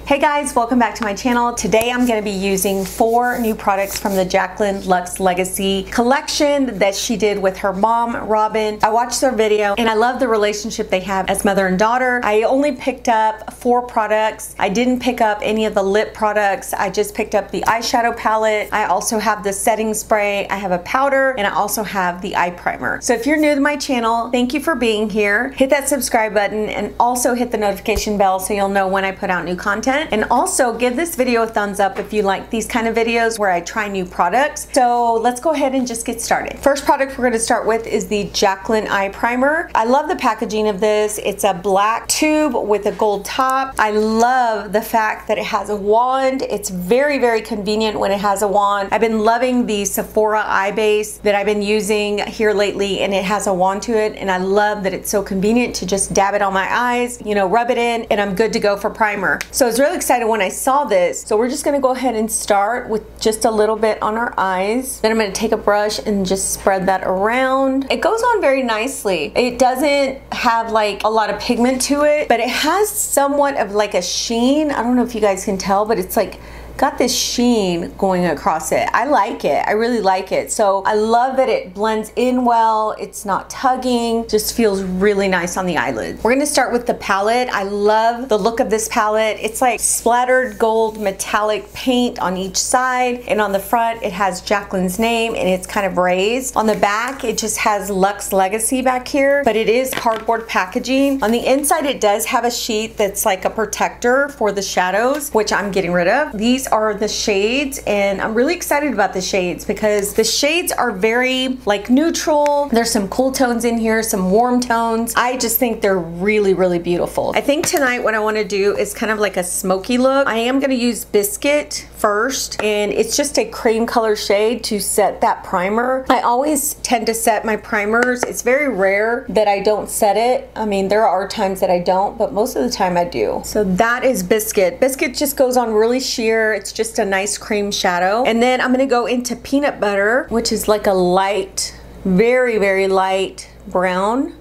Hey guys, welcome back to my channel. Today I'm going to be using 4 new products from the Jaclyn Luxe Legacy collection that she did with her mom, Robin. I watched their video and I love the relationship they have as mother and daughter. I only picked up 4 products. I didn't pick up any of the lip products. I just picked up the eyeshadow palette. I also have the setting spray. I have a powder and I also have the eye primer. So if you're new to my channel, thank you for being here. Hit that subscribe button and also hit the notification bell so you'll know when I put out new content. And also give this video a thumbs up if you like these kind of videos where I try new products. So let's go ahead and just get started. First product we're going to start with is the Jaclyn eye primer. I love the packaging of this. It's a black tube with a gold top. I love the fact that it has a wand. It's very, very convenient when it has a wand. I've been loving the Sephora eye base that I've been using here lately, and it has a wand to it, and I love that it's so convenient to just dab it on my eyes, you know, rub it in, and I'm good to go for primer. So I was really excited when I saw this. So we're just gonna go ahead and start with just a little bit on our eyes. Then I'm gonna take a brush and just spread that around. It goes on very nicely. It doesn't have like a lot of pigment to it, but it has somewhat of like a sheen. I don't know if you guys can tell, but it's like got this sheen going across it. I like it. I really like it. So I love that it blends in well. It's not tugging. Just feels really nice on the eyelids. We're gonna start with the palette. I love the look of this palette. It's like splattered gold metallic paint on each side, and on the front it has Jaclyn's name and it's kind of raised. On the back it just has Luxe Legacy back here, but it is cardboard packaging. On the inside it does have a sheet that's like a protector for the shadows, which I'm getting rid of. These are the shades, and I'm really excited about the shades because the shades are very like neutral. There's some cool tones in here, some warm tones. I just think they're really, really beautiful. I think tonight what I want to do is kind of like a smoky look. I am going to use Biscuit first, and it's just a cream color shade to set that primer. I always tend to set my primers. It's very rare that I don't set it. I mean, there are times that I don't, but most of the time I do. So that is Biscuit. Biscuit just goes on really sheer. It's just a nice cream shadow. And then I'm gonna go into Peanut Butter, which is like a light, very, very light brown.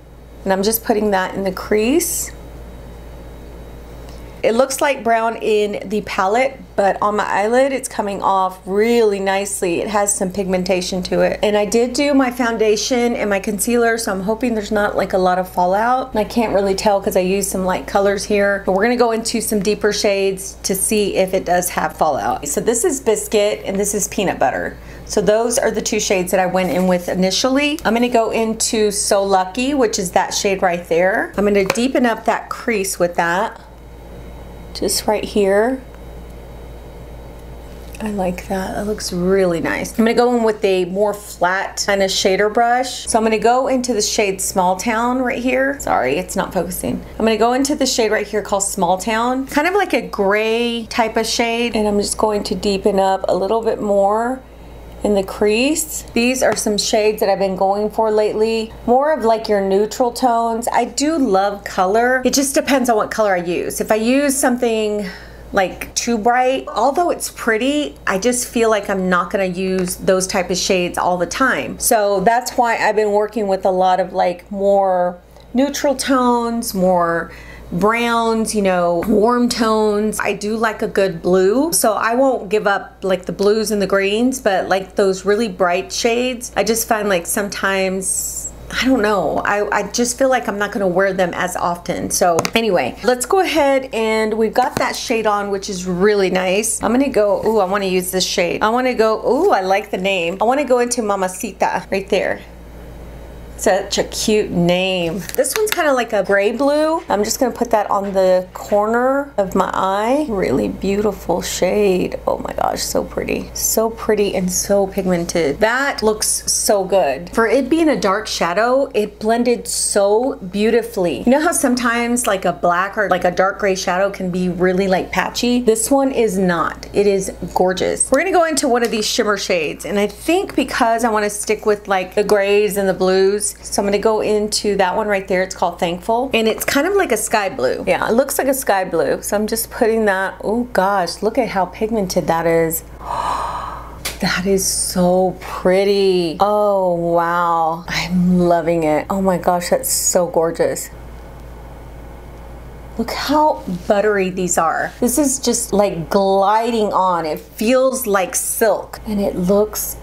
And I'm just putting that in the crease. It looks like brown in the palette, but on my eyelid it's coming off really nicely. It has some pigmentation to it. And I did do my foundation and my concealer, so I'm hoping there's not like a lot of fallout. And I can't really tell because I used some light colors here, but we're gonna go into some deeper shades to see if it does have fallout. So this is Biscuit and this is Peanut Butter. So those are the 2 shades that I went in with initially. I'm gonna go into So Lucky, which is that shade right there. I'm gonna deepen up that crease with that. Just right here. I like that. That looks really nice. I'm gonna go in with a more flat kind of shader brush. So I'm gonna go into the shade Small Town right here. Sorry, it's not focusing. I'm gonna go into the shade right here called Small Town. Kind of like a gray type of shade. And I'm just going to deepen up a little bit more in the crease. These are some shades that I've been going for lately. More of like your neutral tones. I do love color. It just depends on what color I use. If I use something like too bright, although it's pretty, I just feel like I'm not gonna use those type of shades all the time. So that's why I've been working with a lot of like more neutral tones, more browns, you know, warm tones. I do like a good blue, so I won't give up like the blues and the greens, but like those really bright shades, I just find like sometimes, I don't know, I just feel like I'm not gonna wear them as often. So anyway, let's go ahead, and we've got that shade on, which is really nice. I'm gonna go, ooh, I wanna use this shade. I wanna go, ooh, I like the name. I wanna go into Mamacita right there. Such a cute name. This one's kind of like a gray blue. I'm just gonna put that on the corner of my eye. Really beautiful shade. Oh my gosh, so pretty. So pretty and so pigmented. That looks so good. For it being a dark shadow, it blended so beautifully. You know how sometimes like a black or like a dark gray shadow can be really like patchy? This one is not. It is gorgeous. We're gonna go into one of these shimmer shades, and I think because I wanna stick with like the grays and the blues, so I'm gonna go into that one right there. It's called Thankful, and it's kind of like a sky blue. Yeah, it looks like a sky blue. So I'm just putting that. Oh gosh, look at how pigmented that is. That is so pretty. Oh wow, I'm loving it. Oh my gosh, that's so gorgeous. Look how buttery these are. This is just like gliding on. It feels like silk and it looks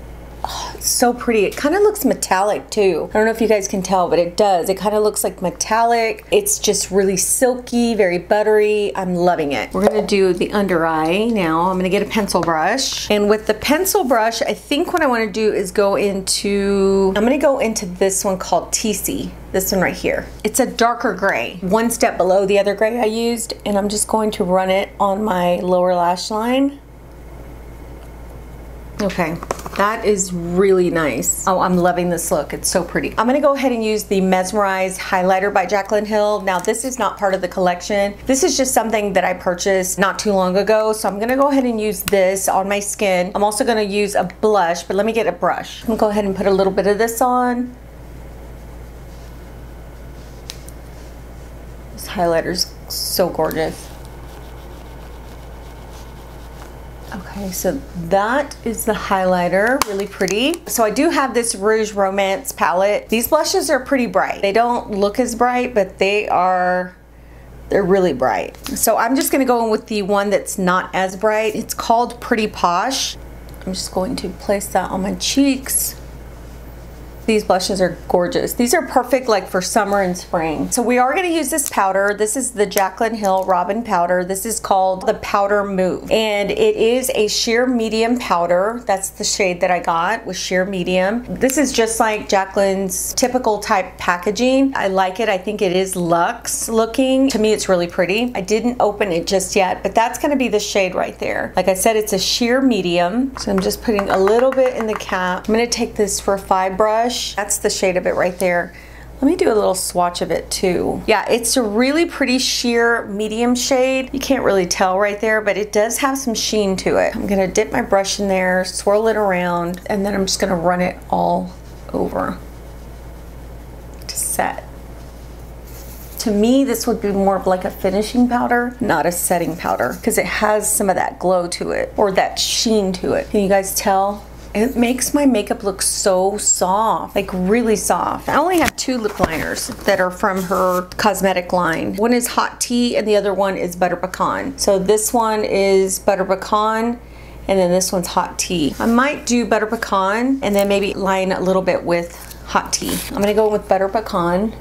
so pretty. It kind of looks metallic too. I don't know if you guys can tell, but it does. It kind of looks like metallic. It's just really silky, very buttery. I'm loving it. We're gonna do the under eye now. I'm gonna get a pencil brush. And with the pencil brush, I think what I wanna do is I'm gonna go into this one called TC. This one right here. It's a darker gray, one step below the other gray I used, and I'm just going to run it on my lower lash line. Okay, that is really nice. Oh, I'm loving this look. It's so pretty. I'm gonna go ahead and use the Mesmerized Highlighter by Jaclyn Hill. Now, this is not part of the collection. This is just something that I purchased not too long ago, so I'm gonna go ahead and use this on my skin. I'm also gonna use a blush, but let me get a brush. I'm gonna go ahead and put a little bit of this on. This highlighter's so gorgeous. Okay, so that is the highlighter, really pretty. So I do have this Rouge Romance palette. These blushes are pretty bright. They don't look as bright, but they're really bright. So I'm just gonna go in with the one that's not as bright. It's called Pretty Posh. I'm just going to place that on my cheeks. These blushes are gorgeous. These are perfect like for summer and spring. So we are gonna use this powder. This is the Jaclyn Hill Robin powder. This is called the Powder Move. And it is a sheer medium powder. That's the shade that I got, was sheer medium. This is just like Jaclyn's typical type packaging. I like it. I think it is luxe looking. To me, it's really pretty. I didn't open it just yet, but that's gonna be the shade right there. Like I said, it's a sheer medium. So I'm just putting a little bit in the cap. I'm gonna take this for a 5 brush. That's the shade of it right there. Let me do a little swatch of it too. Yeah, it's a really pretty sheer medium shade. You can't really tell right there, but it does have some sheen to it. I'm gonna dip my brush in there, swirl it around, and then I'm just gonna run it all over to set. To me, this would be more of like a finishing powder, not a setting powder, because it has some of that glow to it, or that sheen to it. Can you guys tell? It makes my makeup look so soft, like really soft. I only have 2 lip liners that are from her cosmetic line. One is Hot Tea and the other one is Butter Pecan. So this one is Butter Pecan and then this one's Hot Tea. I might do Butter Pecan and then maybe line a little bit with Hot Tea. I'm gonna go with Butter Pecan.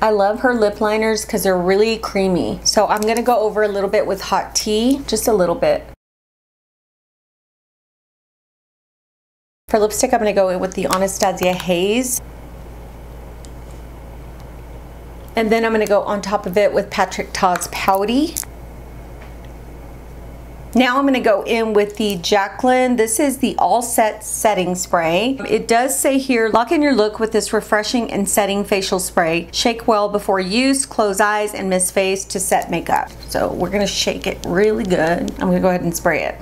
I love her lip liners because they're really creamy. So I'm gonna go over a little bit with Hot Tea, just a little bit. For lipstick, I'm gonna go in with the Anastasia Haze. And then I'm gonna go on top of it with Patrick Ta's Pouty. Now I'm gonna go in with the Jaclyn. This is the All Set Setting Spray. It does say here, lock in your look with this refreshing and setting facial spray. Shake well before use, close eyes and mist face to set makeup. So we're gonna shake it really good. I'm gonna go ahead and spray it.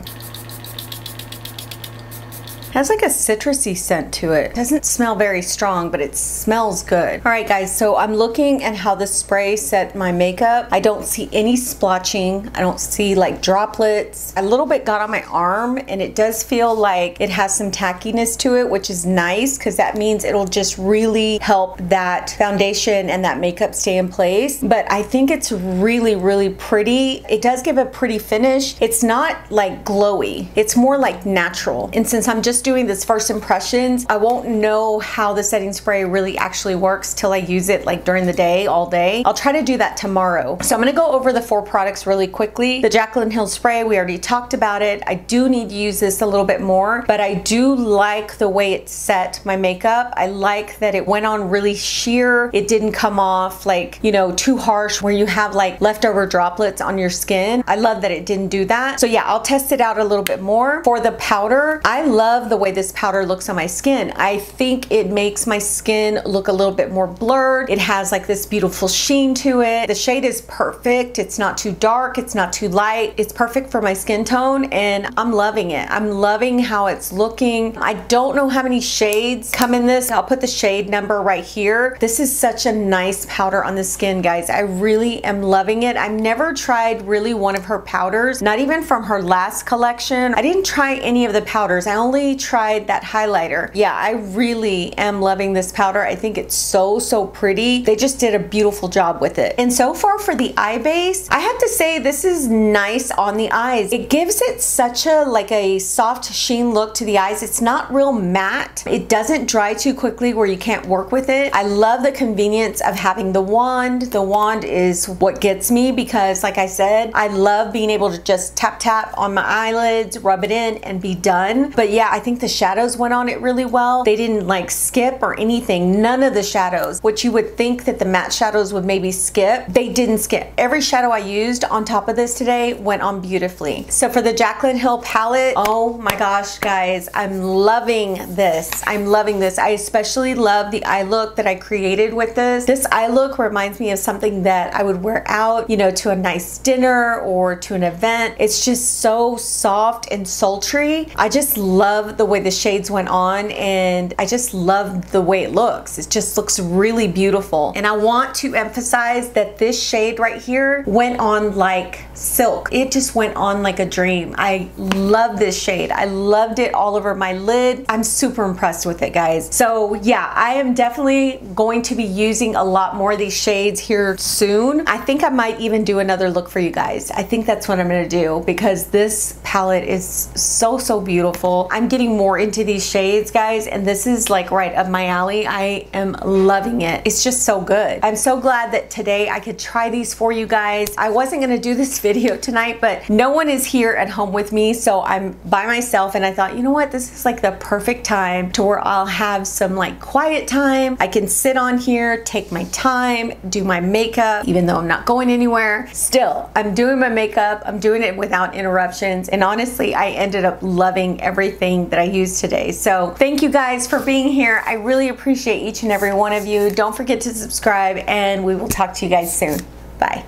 Has like a citrusy scent to it. It doesn't smell very strong, but it smells good. All right, guys, so I'm looking at how the spray set my makeup. I don't see any splotching. I don't see like droplets. A little bit got on my arm, and it does feel like it has some tackiness to it, which is nice because that means it'll just really help that foundation and that makeup stay in place. But I think it's really, really pretty. It does give a pretty finish. It's not like glowy. It's more like natural. And since I'm just doing this first impressions, I won't know how the setting spray really actually works till I use it like during the day, all day. I'll try to do that tomorrow. So I'm gonna go over the 4 products really quickly. The Jaclyn Hill spray, we already talked about it. I do need to use this a little bit more, but I do like the way it set my makeup. I like that it went on really sheer. It didn't come off like, you know, too harsh where you have like leftover droplets on your skin. I love that it didn't do that. So yeah, I'll test it out a little bit more. For the powder, I love the way this powder looks on my skin. I think it makes my skin look a little bit more blurred. It has like this beautiful sheen to it. The shade is perfect. It's not too dark. It's not too light. It's perfect for my skin tone and I'm loving it. I'm loving how it's looking. I don't know how many shades come in this. I'll put the shade number right here. This is such a nice powder on the skin, guys. I really am loving it. I've never tried really one of her powders, not even from her last collection. I didn't try any of the powders. I only tried that highlighter. Yeah, I really am loving this powder. I think it's so pretty. They just did a beautiful job with it. And so far for the eye base, I have to say this is nice on the eyes. It gives it such a like a soft sheen look to the eyes. It's not real matte. It doesn't dry too quickly where you can't work with it. I love the convenience of having the wand. The wand is what gets me because like I said, I love being able to just tap on my eyelids, rub it in and be done. But yeah, I think the shadows went on it really well. They didn't like skip or anything. None of the shadows, which you would think that the matte shadows would maybe skip, they didn't skip. Every shadow I used on top of this today went on beautifully. So for the Jaclyn Hill palette, oh my gosh, guys, I'm loving this. I'm loving this. I especially love the eye look that I created with this. This eye look reminds me of something that I would wear out, you know, to a nice dinner or to an event. It's just so soft and sultry. I just love the way the shades went on, and I just love the way it looks. It just looks really beautiful. And I want to emphasize that this shade right here went on like silk. It just went on like a dream. I love this shade. I loved it all over my lid. I'm super impressed with it, guys. So yeah, I am definitely going to be using a lot more of these shades here soon. I think I might even do another look for you guys. I think that's what I'm gonna do because this palette is so beautiful. I'm getting more into these shades, guys, and this is like right up my alley. I am loving it. It's just so good. I'm so glad that today I could try these for you guys. I wasn't gonna do this video tonight, but no one is here at home with me, so I'm by myself, and I thought, you know what, this is like the perfect time to where I'll have some like quiet time. I can sit on here, take my time, do my makeup, even though I'm not going anywhere. Still, I'm doing my makeup. I'm doing it without interruptions, and honestly, I ended up loving everything that I used today. So thank you guys for being here. I really appreciate each and every one of you. Don't forget to subscribe, and we will talk to you guys soon. Bye.